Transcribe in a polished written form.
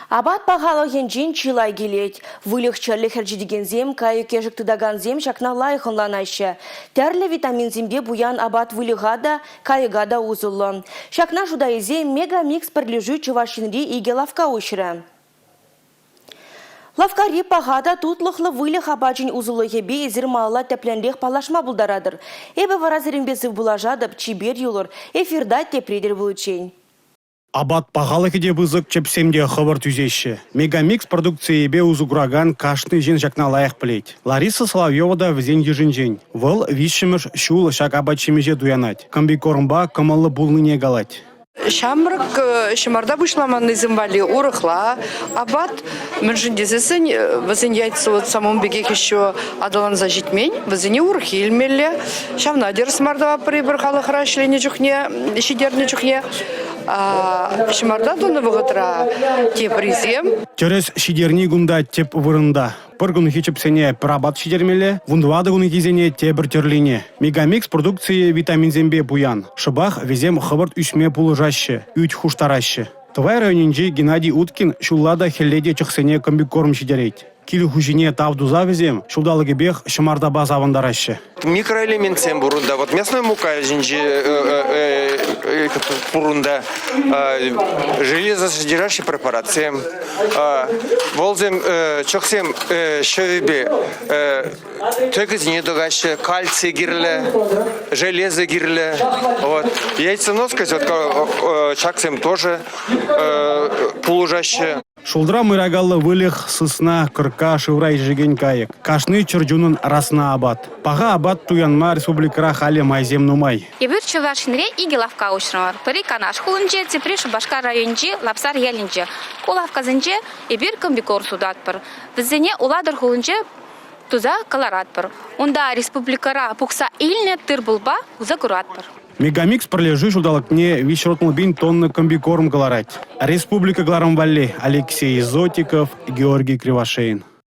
Абат пағалы хенжен чилай келет. Вылық чарлы хәржедеген зем, кайы кежік тұдаган зем шакна лайықынланайшы. Тәрлі витамин земде буян абат вылыға да, кайыға да узылы. Шакна жудай зем мегамикс бірлежу чывашинри иге лавка ұшыры. Лавкари пағада тутлықлы вылық абаджин узылы хебе зірмалла тәпләндек палашма бұлдарадыр. Эбі варазырынбезі бұлажадып, чибер юлыр, эфирда тепредер бұлычен. Абат пағалы кеде бұзық чепсемде хабар түзеші. Мегамикс продукции бе узуграган кашны жен жакна лайық білейд. Лариса Соловьева да візен ежін. Выл вишімір шул шак абат чемеже дуянать. Комбикормба камалы булныне галать. Шамрак шамарда бышламанный зимвали урыхла, абат міншіндесесін візін яйцы вот самом бегех еще адалан зажитмень, візіне урхилмелі, шамна дерс мардава прибырхалы храшлене чухне, шидерне чухне, шамарда доны вғытра теп ризем. Через шидерни гунда теп вырында. Пыргун хичепсене прабат шидермелі, вундвады гуны кезене тебір терлине. Мегамикс продукции витамин зембе буян. Шыбах везем хабарт үсме пулыжаще, үт хуштараще. Твай районинже Геннадий Уткин шуллада хелледе чықсене комбикорм шидерейт. Килі хужине тавдуза везем, шулдалығы бех шымарда баз авандараще. Микроэлемент сем бурунда, вот мясной мука жинжи бурунда, железосодержащий препарат сем, волзем чоксем шевебе, төгізіне догаща, кальций гирле, железо гирле, вот. Яйценоскость, вот чаксем тоже полужаще. Шулдра мырагаллы вылых сысна кырка шыврай жеген кайык. Кашны чырджунын расна абат. Пага абат туянма республикара хали майзем нумай. Ибір чувашинре иге лавка ұшырмар. Пыры канаш хулынже, цепри Шубашкар районже, лапсар ялінже. Кулавказынже ибір комбикор судатпыр. Візіне уладыр хулынже туза каларатпыр. Онда республикара пукса илне тыр булба уза куратпыр. Мегамикс пролежи шудалыкне вишротмылбин тонны комбикорм галарать. Республика Гларамвалли, Алексей Зотиков, Георгий Кривошеин.